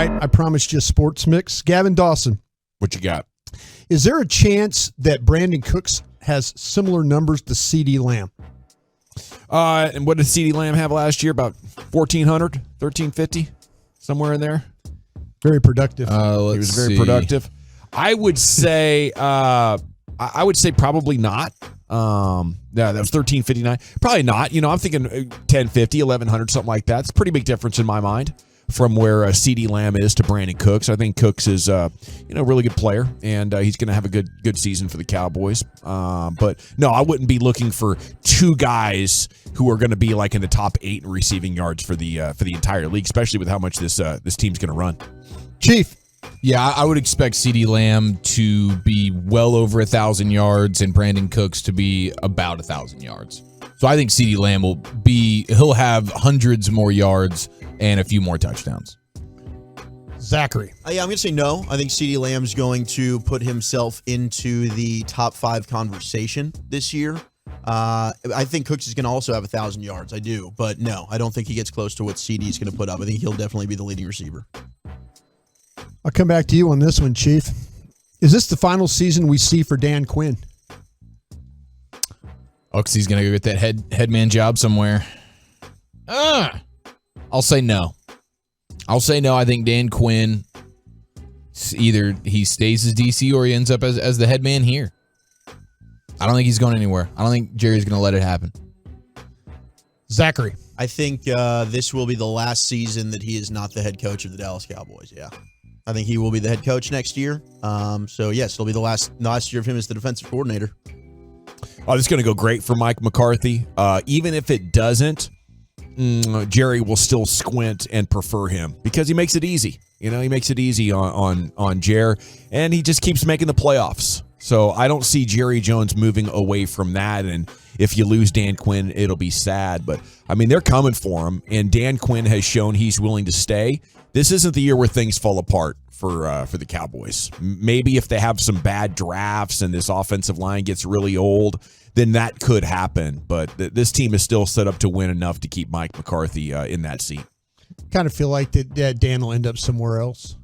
right, I promised you a sports mix. Gavin Dawson. What you got? Is there a chance that Brandin Cooks has similar numbers to CeeDee Lamb? And what did CeeDee Lamb have last year? About 1,400, 1,350, somewhere in there. Very productive. He was very productive. I would say probably not. That was 1,359. Probably not. I'm thinking 1,050, 1,100, something like that. It's a pretty big difference in my mind from where CeeDee Lamb is to Brandin Cooks. I think Cooks is a really good player, and he's going to have a good season for the Cowboys. But no, I wouldn't be looking for two guys who are going to be like in the top 8 in receiving yards for the entire league, especially with how much this team's going to run. Chief. Yeah, I would expect CeeDee Lamb to be well over 1,000 yards and Brandin Cooks to be about 1,000 yards. So I think CeeDee Lamb he'll have hundreds more yards and a few more touchdowns. Zachary. I'm going to say no. I think CeeDee Lamb's going to put himself into the top 5 conversation this year. I think Cooks is going to also have 1,000 yards. I do. But no, I don't think he gets close to what CeeDee is going to put up. I think he'll definitely be the leading receiver. I'll come back to you on this one, Chief. Is this the final season we see for Dan Quinn? Oxy's going to go get that headman job somewhere. I'll say no. I think Dan Quinn, either he stays as DC or he ends up as the head man here. I don't think he's going anywhere. I don't think Jerry's going to let it happen. Zachary. I think this will be the last season that he is not the head coach of the Dallas Cowboys. Yeah. I think he will be the head coach next year. So, yes, it'll be the last year of him as the defensive coordinator. Oh, this is going to go great for Mike McCarthy. Even if it doesn't, Jerry will still squint and prefer him because he makes it easy. He makes it easy on Jer, and he just keeps making the playoffs. So I don't see Jerry Jones moving away from that. And if you lose Dan Quinn, it'll be sad. But, they're coming for him, and Dan Quinn has shown he's willing to stay. This isn't the year where things fall apart for the Cowboys. Maybe if they have some bad drafts and this offensive line gets really old, then that could happen. But this team is still set up to win enough to keep Mike McCarthy in that seat. Kind of feel like that Dan will end up somewhere else.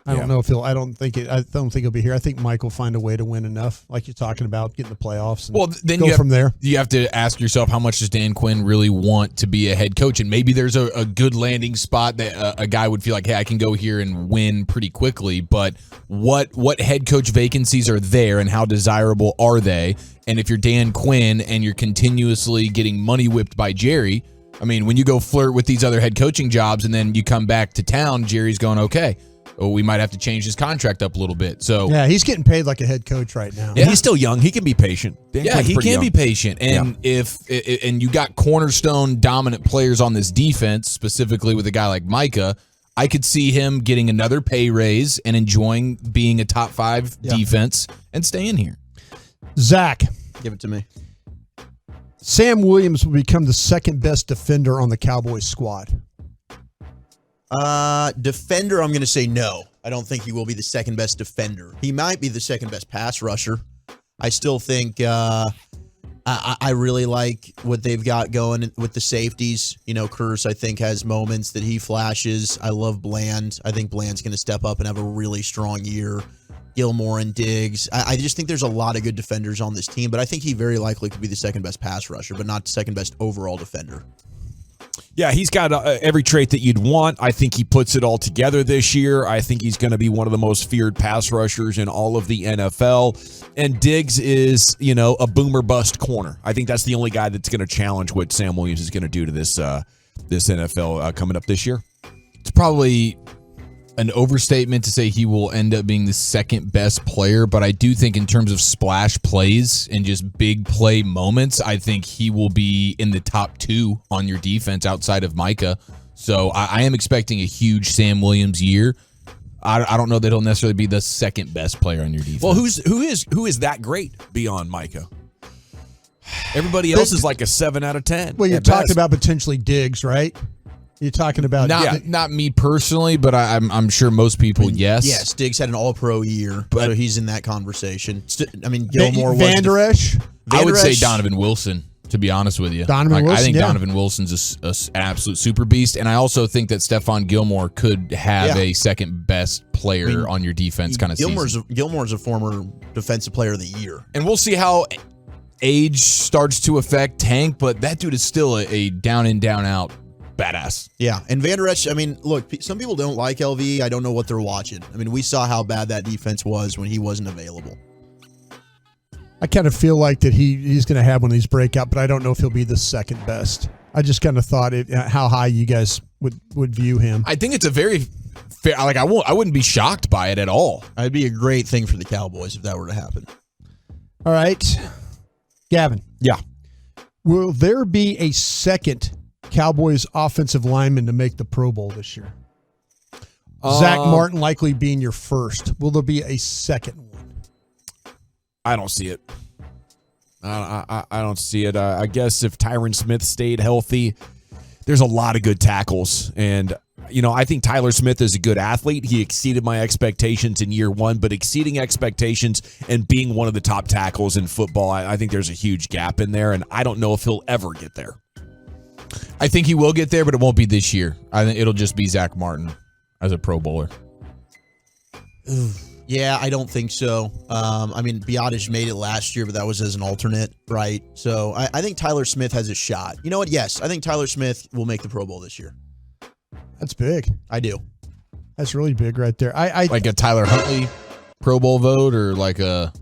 I don't know if I don't think he'll be here. I think Mike will find a way to win enough, like you're talking about, getting the playoffs. And then go from there. You have to ask yourself, how much does Dan Quinn really want to be a head coach? And maybe there's a good landing spot that a guy would feel like, hey, I can go here and win pretty quickly. But what head coach vacancies are there, and how desirable are they? And if you're Dan Quinn and you're continuously getting money whipped by Jerry, when you go flirt with these other head coaching jobs and then you come back to town, Jerry's going, okay, we might have to change his contract up a little bit. So yeah, he's getting paid like a head coach right now. Yeah, he's still young. He can be patient. He can be patient. And if you got cornerstone dominant players on this defense, specifically with a guy like Micah, I could see him getting another pay raise and enjoying being a top 5 defense and staying here. Zach. Give it to me. Sam Williams will become the second best defender on the Cowboys squad. Defender, I'm going to say no. I don't think he will be the second best defender. He might be the second best pass rusher. I still think I really like what they've got going with the safeties. Curse, I think, has moments that he flashes. I love Bland. I think Bland's going to step up and have a really strong year. Gilmore and Diggs. I just think there's a lot of good defenders on this team, but I think he very likely could be the second best pass rusher, but not the second best overall defender. Yeah, he's got every trait that you'd want. I think he puts it all together this year. I think he's going to be one of the most feared pass rushers in all of the NFL. And Diggs is, a boomer bust corner. I think that's the only guy that's going to challenge what Sam Williams is going to do to this NFL coming up this year. It's probably an overstatement to say he will end up being the second best player, but I do think in terms of splash plays and just big play moments, I think he will be in the top 2 on your defense outside of Micah. So I am expecting a huge Sam Williams year. I don't know that he'll necessarily be the second best player on your defense. Well, who is that great beyond Micah? Everybody else is like a 7 out of 10. Well, you're talking about potentially Diggs, right? You're talking about not me personally, but I'm sure most people, yes. Yes, Diggs had an All-Pro year, so he's in that conversation. Gilmore, Van Der Esch. I would say Donovan Wilson. to be honest with you. Donovan Wilson, I think yeah. Donovan Wilson's an absolute super beast, and I also think that Stephon Gilmore could have a second best player on your defense kind of season. Gilmore's a former defensive player of the year. And we'll see how age starts to affect Tank, but that dude is still a down in, down out badass. Yeah, and Van Der Esch, I mean, look, some people don't like LV. I don't know what they're watching. I mean, we saw how bad that defense was when he wasn't available. I kind of feel like that he's going to have one of these breakout, but I don't know if he'll be the second best. I just kind of thought how high you guys would view him. I think it's a very fair. Like I wouldn't be shocked by it at all. It'd be a great thing for the Cowboys if that were to happen. All right, Gavin. Yeah. Will there be a second Cowboys offensive lineman to make the Pro Bowl this year? Zach Martin likely being your first. Will there be a second one? I don't see it. I don't see it. I guess if Tyron Smith stayed healthy, there's a lot of good tackles. And, I think Tyler Smith is a good athlete. He exceeded my expectations in year one, but exceeding expectations and being one of the top tackles in football, I think there's a huge gap in there, and I don't know if he'll ever get there. I think he will get there, but it won't be this year. I think it'll just be Zach Martin as a Pro Bowler. Yeah, I don't think so. I mean, Yardage made it last year, but that was as an alternate, right? So I think Tyler Smith has a shot. You know what? Yes, I think Tyler Smith will make the Pro Bowl this year. That's big. I do. That's really big right there. I like a Tyler Huntley Pro Bowl vote, or like a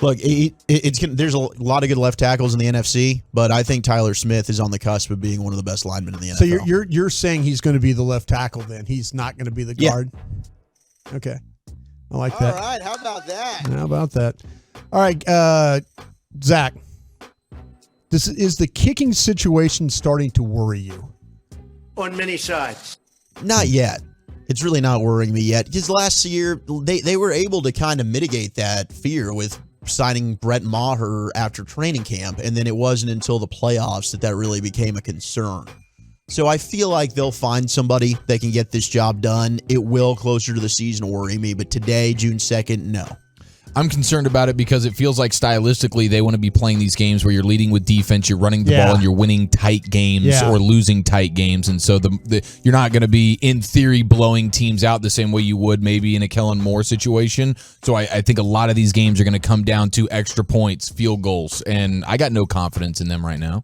look. There's a lot of good left tackles in the NFC, but I think Tyler Smith is on the cusp of being one of the best linemen in the NFL. So you're saying he's going to be the left tackle then? He's not going to be the guard? Yeah. Okay. I like that. All right. How about that? How about that? All right, Zach. Is the kicking situation starting to worry you? On many sides. Not yet. It's really not worrying me yet. Because last year, they were able to kind of mitigate that fear with signing Brett Maher after training camp. And then it wasn't until the playoffs that really became a concern. So I feel like they'll find somebody that can get this job done. It will closer to the season worry me. But today, June 2nd, no. I'm concerned about it because it feels like stylistically they want to be playing these games where you're leading with defense, you're running the ball, and you're winning tight games or losing tight games. And so you're not going to be, in theory, blowing teams out the same way you would maybe in a Kellen Moore situation. So I think a lot of these games are going to come down to extra points, field goals, and I got no confidence in them right now.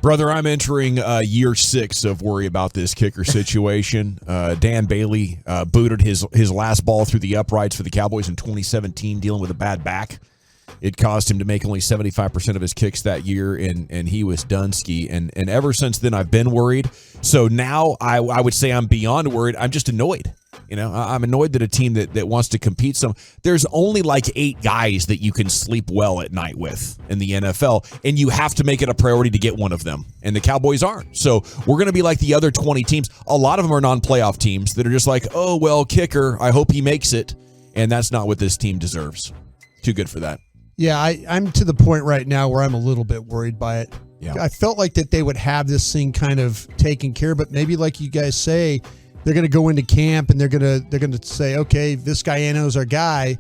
Brother, I'm entering year 6 of worry about this kicker situation. Dan Bailey booted his last ball through the uprights for the Cowboys in 2017, dealing with a bad back. It caused him to make only 75% of his kicks that year, and he was done ski. And ever since then, I've been worried. So now I would say I'm beyond worried. I'm just annoyed. I'm annoyed that a team that wants to compete there's only like 8 guys that you can sleep well at night with in the NFL, and you have to make it a priority to get one of them, and the Cowboys aren't. So we're going to be like the other 20 teams. A lot of them are non-playoff teams that are just like, oh, well, kicker, I hope he makes it, and that's not what this team deserves. Too good for that. Yeah, I'm to the point right now where I'm a little bit worried by it. Yeah. I felt like that they would have this thing kind of taken care of, but maybe like you guys say, they're going to go into camp and they're going to say, okay, this Guyano's our guy.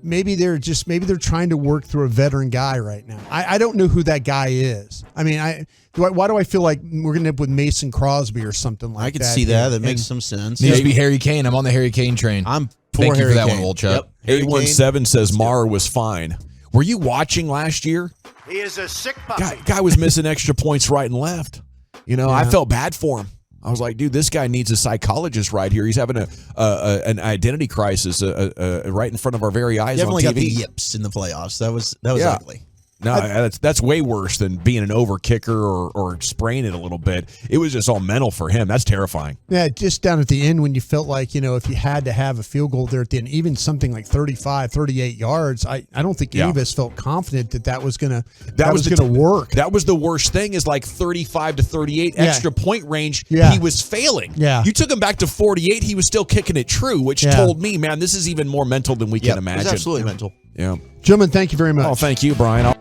Maybe they're trying to work through a veteran guy right now. I don't know who that guy is. I mean, why do I feel like we're going to end up with Mason Crosby or something like that? I could see that. That makes some sense. Needs to be Harry Kane. I'm on the Harry Kane train. I'm Thank you Harry for that Kane. one, Old Chuck. Yep. 817 says Maher was fine. Were you watching last year? He is a sick puppy. Guy was missing extra points right and left. I felt bad for him. I was like, dude, this guy needs a psychologist right here. He's having an identity crisis right in front of our very eyes on TV. Definitely got the yips in the playoffs. That was ugly. No, that's way worse than being an over kicker or spraying it a little bit. It was just all mental for him. That's terrifying. Yeah, just down at the end when you felt like, if you had to have a field goal there at the end, even something like 35, 38 yards, I don't think any of us felt confident that was going to work. That was the worst thing is like 35 to 38 extra point range. Yeah. He was failing. Yeah. You took him back to 48. He was still kicking it true, which told me, man, this is even more mental than we can imagine. It was absolutely mental. Yeah. Gentlemen, thank you very much. Oh, thank you, Brian.